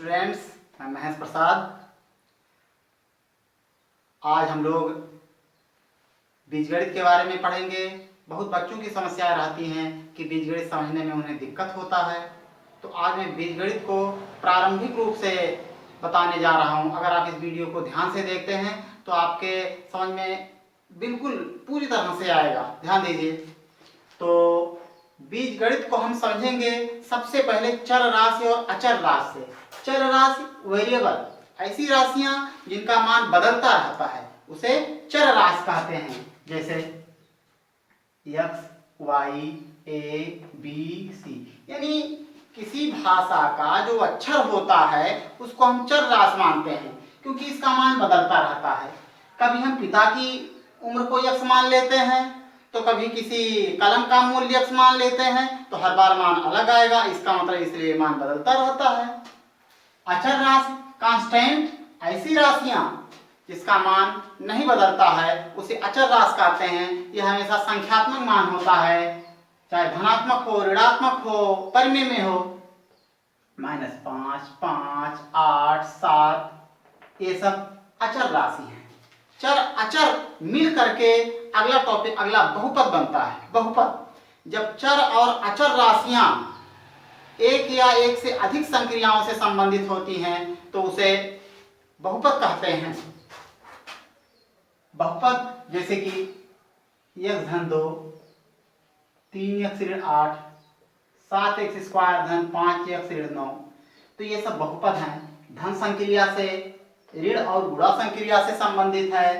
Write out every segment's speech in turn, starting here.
Students, मैं महेश प्रसाद। आज हम लोग बीजगणित के बारे में पढ़ेंगे। बहुत बच्चों की समस्याएं रहती हैं कि बीजगणित समझने में उन्हें दिक्कत होता है। तो आज मैं बीजगणित को प्रारंभिक रूप से बताने जा रहा हूं। अगर आप इस वीडियो को ध्यान से देखते हैं तो आपके समझ में बिल्कुल पूरी तरह से आएगा। ध्यान दीजिए। तो बीजगणित को हम समझेंगे सबसे पहले चर राशि और अचर राशि से। चर राशि वेरिएबल, ऐसी राशियां जिनका मान बदलता रहता है उसे चर राशि कहते हैं। जैसे x, y, a, b, c, यानी किसी भाषा का जो अक्षर होता है उसको हम चर राशि मानते हैं क्योंकि इसका मान बदलता रहता है। कभी हम पिता की उम्र को x मान लेते हैं तो कभी किसी कलम का मूल्य x मान लेते हैं, तो हर बार मान अलग आएगा। इसका मतलब इसलिए मान बदलता रहता है। अचर राशि कांस्टेंट, ऐसी राशियां जिसका मान नहीं बदलता है उसे अचर राशि कहते हैं। यह हमेशा संख्यात्मक मान होता है, चाहे धनात्मक हो, ऋणात्मक हो, परिमेय में हो। -5, 5, 8, 7, ये सब अचर राशि है। चर अचर मिल करके अगला टॉपिक, अगला बहुपद बनता है। बहुपद, जब चर और अचर राशियां एक या एक से अधिक संक्रियाओं से संबंधित होती हैं तो उसे बहुपद कहते हैं। बहुपद जैसे कि x-2, 3x-8, 7x² - 5x-9, तो ये सब बहुपद हैं। धन संक्रिया से, ऋण और गुणा संक्रिया से संबंधित है।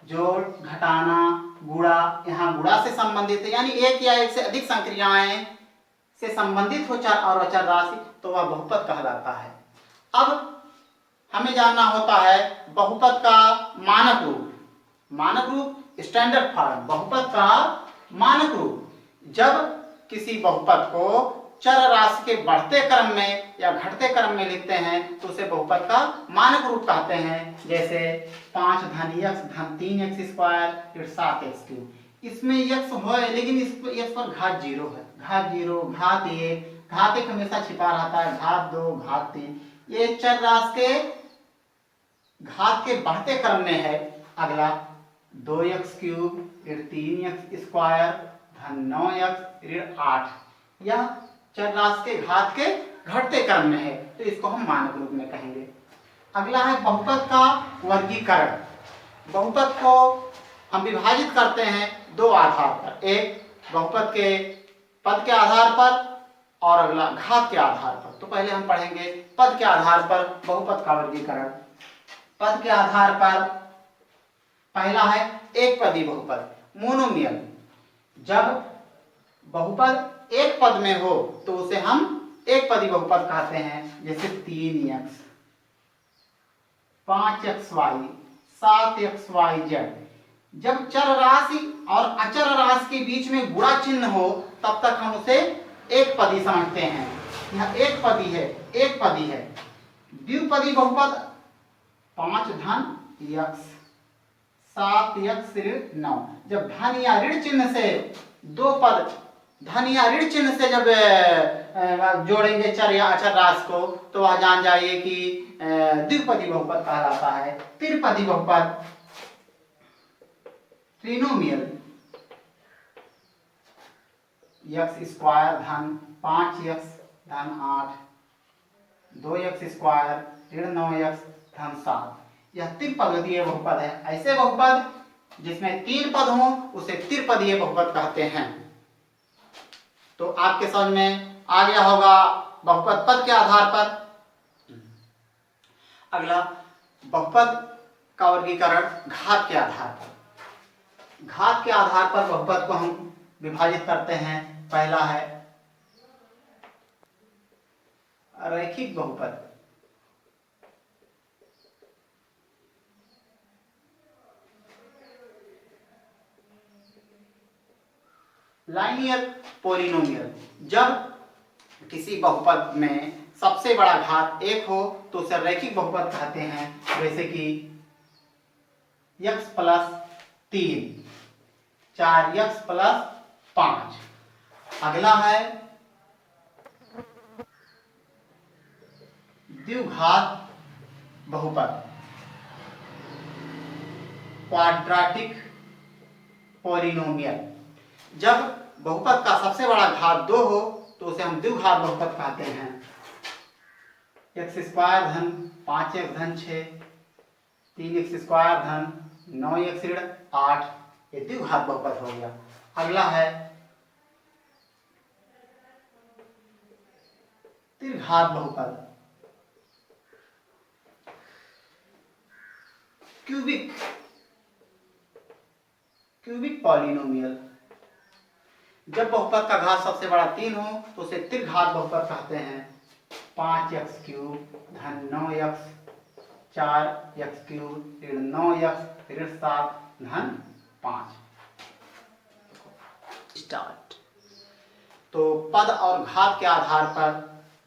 जोड़, घटाना, गुणा, यहाँ गुणा से संबंधित है, यानी एक या एक से अधिक संक्रियाएं से संबंधित हो चर और अचर राशि तो वह बहुपद कहलाता है। अब हमें जानना होता है बहुपद का मानक रूप। मानक रूप, स्टैंडर्ड फॉर्म, बहुपद का मानक रूप। जब किसी बहुपद को चर राशि के बढ़ते क्रम में या घटते क्रम में लिखते हैं तो उसे बहुपद का मानक रूप कहते हैं। जैसे 5 धन x धन 3x² 7x3। इसमें x है लेकिन इस पर x पर घात 0 है। घात 0, घात 1, घात 1 हमेशा छिपा रहता है, घात 2, घात 3, ये चर राशि के घात के बढ़ते क्रम में है। अगला 2x³ 3x² धन 9x 8, यह चर राशि के घात के घटते क्रम में है, तो इसको हम मानक रूप में कहेंगे। अगला है बहुपद का वर्गीकरण। बहुपद को हम विभाजित करते हैं दो आधार पर, एक बहुपद के पद के आधार पर और अगला घात के आधार पर। तो पहले हम पढ़ेंगे पद के आधार पर बहुपद का वर्गीकरण। पद के आधार पर पहला है एक पदी बहुपद, मोनोमियल। जब बहुपद एक पद में हो तो उसे हम एक पदी बहुपद कहते हैं। जैसे 3x, 5xy, 7xyz। जब चर राशि और अचर राशि के बीच में गुणा चिन्ह हो तब तक हम उसे एक पदी समझते हैं। यह एक पदी है, एक पदी है। द्विपदी बहुपद 5 धन x 7x ऋण 9। जब धन या ऋण चिन्ह से दो पद, धन या ऋण चिन्ह से जब जोड़ेंगे चर या अचर राशि को तो वह जान जाइए कि द्विपदी बहुपद कहलाता है। त्रिपदी बहुपद, ट्रिनोमियल, x² धन 5x धन 8, 2x² ऋण 9x धन 7, यह त्रिपदीय बहुपद है। ऐसे बहुपद जिसमें तीन पद हों उसे त्रिपदीय बहुपद कहते हैं। तो आपके समझ में आ गया होगा बहुपद पद के आधार पर। अगला बहुपद का वर्गीकरण घात के आधार पर। घात के आधार पर बहुपद को हम विभाजित करते हैं। पहला है रैखिक बहुपद। Linear polynomial. जब किसी बहुपद में सबसे बड़ा घात एक हो तो उसे रैखिक बहुपद कहते हैं। जैसे कि x + 3, 4x + 5। अगला है द्विघात बहुपद, क्वाड्रेटिक पॉलिनोमियल। जब बहुपद का सबसे बड़ा घात 2 हो तो उसे हम द्विघात बहुपद कहते हैं। x² धन 5x धन 6, 3x² धन 9x ऋण 8, ये द्विघात बहुपद हो गया। अगला है त्रिघात बहुपद, क्यूबिक पॉलिनोमियल। जब बहुपद का घात सबसे बड़ा 3 हो तो उसे त्रिघात बहुपद कहते हैं। 5x³ धन 9x 4x³ ऋण 9x ऋण 7 धन 5। स्टार्ट। तो पद और घात के आधार पर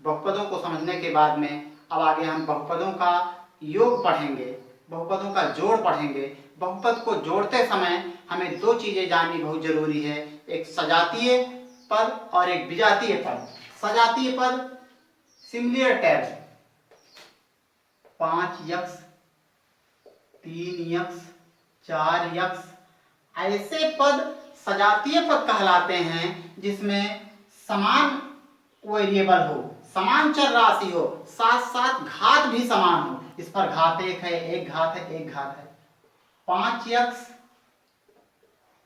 बहुपदों को समझने के बाद में अब आगे हम बहुपदों का योग पढ़ेंगे, बहुपदों का जोड़ पढ़ेंगे। बहुपद को जोड़ते समय हमें 2 चीजें जाननी बहुत जरूरी है, एक सजातीय पद और एक विजातीय पद। सजातीय पद similar terms 5x 3x 4x, ऐसे पद सजातीय पद कहलाते हैं जिसमें समान वेरिएबल हो, समान चर राशि हो, साथ साथ घात भी समान हो। इस पर घात 1 है, एक घात है, एक घात है। 5x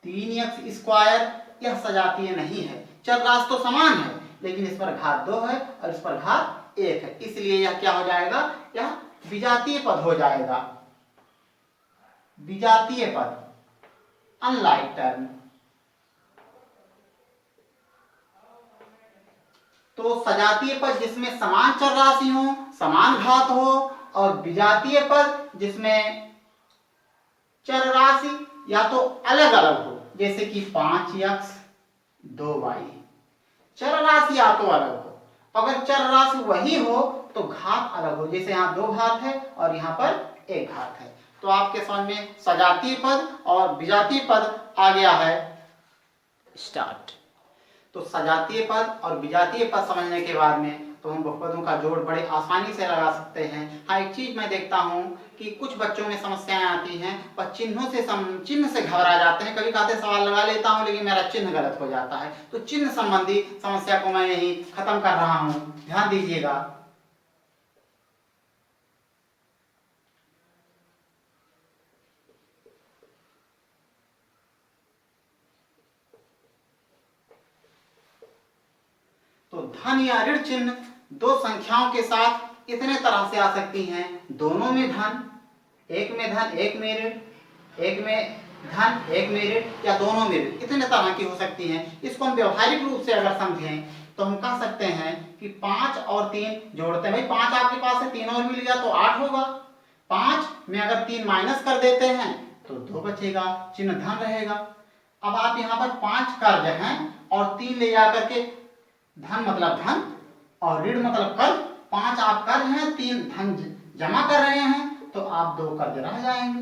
3x स्क्वायर यह सजातीय नहीं है, चर राशि तो समान है लेकिन इस पर घात 2 है और इस पर घात 1 है, इसलिए यह क्या हो जाएगा, यह विजातीय पद हो जाएगा। विजातीय पद अनलाइक टर्म। तो सजातीय पद जिसमें समान चर राशि हो, समान घात हो, और विजातीय पद जिसमें चर राशि या तो अलग अलग हो, जैसे कि 5x 2y, चर राशि या तो अलग हो, अगर चर राशि वही हो तो घात अलग हो, जैसे यहाँ 2 घात है और यहाँ पर 1 घात है। तो आपके समझ में सजातीय पद और विजातीय पद आ गया है। स्टार्ट। तो सजातीय पद और विजातीय पद समझने के बाद में तो हम बहुपदों का जोड़ बड़े आसानी से लगा सकते हैं। हाँ, एक चीज मैं देखता हूँ कि कुछ बच्चों में समस्याएं आती हैं, वह चिन्ह से घबरा जाते हैं। कभी कहते सवाल लगा लेता हूँ लेकिन मेरा चिन्ह गलत हो जाता है, तो चिन्ह संबंधी समस्या को मैं यही खत्म कर रहा हूँ, ध्यान दीजिएगा। तो धन या ऋण चिन्ह 2 संख्याओं के साथ इतने तरह से आ सकती हैं, दोनों में धन, एक में धन एक में ऋण, एक में धन एक में ऋण, या दोनों में ऋण, इतने तरह की हो सकती हैं। इसको हम व्यवहारिक रूप से अगर समझें तो हम कह सकते हैं कि 5 और 3 जोड़ते हैं। भाई 5 आपके पास है, 3 और मिल गया तो 8 होगा। 5 में अगर 3 माइनस कर देते हैं तो 2 बचेगा, चिन्ह धन रहेगा। अब आप यहाँ पर 5 कर्ज हैं और 3 ले जाकर के, धन मतलब धन और ऋण मतलब कर्ज, 5 आप कर्ज हैं, 3 धन जमा कर रहे हैं, तो आप 2 कर्ज रह जाएंगे।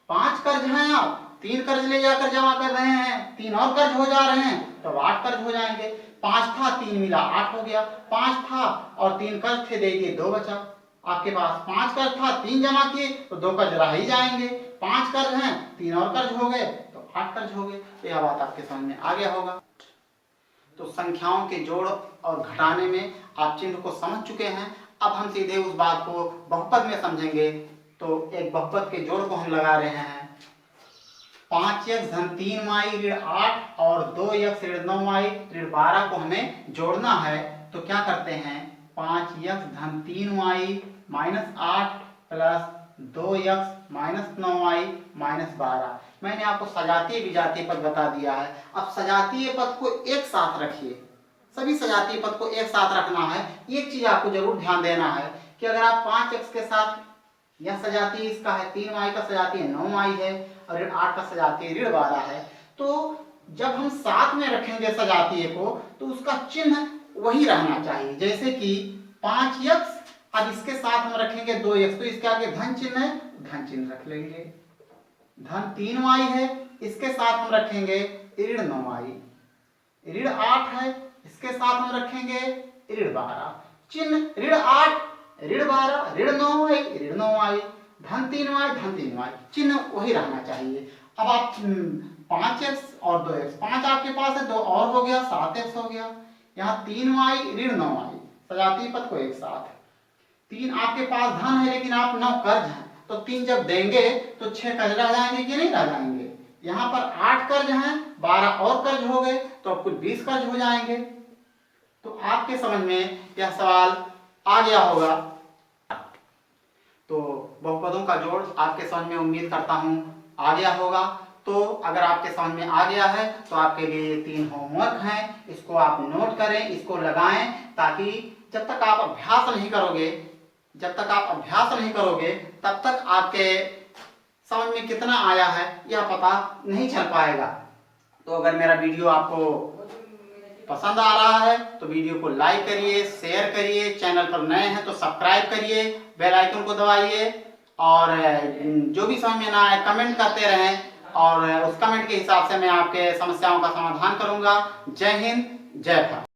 5 कर्ज हैं, आप 3 कर्ज ले जाकर जमा कर रहे हैं, 3 और कर्ज हो जा रहे हैं, तो 8 कर्ज हो जाएंगे। 5 था 3 मिला 8 हो गया, 5 था और 3 कर्ज थे, दे दिए 2 बचा। आपके पास 5 कर्ज था, 3 जमा किए तो 2 कर्ज रह ही जाएंगे। 5 कर्ज हैं, 3 और कर्ज हो गए तो 8 कर्ज हो गए। तो यह बात आपके समझ में आ गया होगा। तो संख्याओं के जोड़ और घटाने में आप चिन्ह को समझ चुके हैं। अब हम सीधे उस बात को बहुपद में समझेंगे। तो एक बहुपद के जोड़ को हम लगा रहे हैं। 5x धन 3y ऋण 8 और 2x ऋण 9y ऋण 12 को हमें जोड़ना है। तो क्या करते हैं, 5x धन 3y minus 8 plus 2x minus 9y minus 12। मैंने आपको सजातीय विजातीय पद बता दिया है। अब सजातीय पद को एक साथ रखिए, सभी सजातीय पद को एक साथ रखना है। एक चीज आपको जरूर ध्यान देना है कि अगर आप 5x के साथ, यह सजातीय इसका है, 3y का सजातीय 9y है और ऋण 8 का सजातीय ऋण 12 है, तो जब हम साथ में रखेंगे सजातीय को तो उसका चिन्ह वही रहना चाहिए। जैसे कि 5x, अब इसके साथ हम रखेंगे 2x, तो इसके आगे धन चिन्ह है, धन चिन्ह रख लेंगे। धन 3y है, इसके साथ हम रखेंगे ऋण 9y। ऋण 8 है, इसके साथ हम रखेंगे ऋण 12। चिन्ह ऋण 8 ऋण 12 ऋण 9 आई ऋण 9 आई, धन 3 आई धन 3 आई, चिन्ह वही रहना चाहिए। अब आप 5x और 2x, 5 आपके पास है, 2 और हो गया 7x हो गया, यहाँ 3y ऋण 9 आई, सजातीय पद को एक साथ। 3 आपके पास धन है लेकिन आप 9 कर्ज है, तो 3 जब देंगे तो 6 कर्ज रह जाएंगे कि नहीं रह जाएंगे। यहाँ पर 8 कर्ज हैं, 12 और कर्ज हो गए तो अब कुल 20 कर्ज हो जाएंगे। तो आपके समझ में यह सवाल आ गया होगा। तो बहुपदों का जोड़ आपके समझ में उम्मीद करता हूं आ गया होगा। तो अगर आपके समझ में आ गया है तो आपके लिए 3 होमवर्क हैं, इसको आप नोट करें, इसको लगाएं, ताकि जब तक आप अभ्यास नहीं करोगे तब तक आपके समझ में कितना आया है यह पता नहीं चल पाएगा। तो अगर मेरा वीडियो आपको पसंद आ रहा है तो वीडियो को लाइक करिए, शेयर करिए, चैनल पर नए हैं तो सब्सक्राइब करिए, बेल आइकन को दबाइए, और जो भी समझ में ना आए कमेंट करते रहें, और उस कमेंट के हिसाब से मैं आपके समस्याओं का समाधान करूंगा। जय हिंद, जय भारत।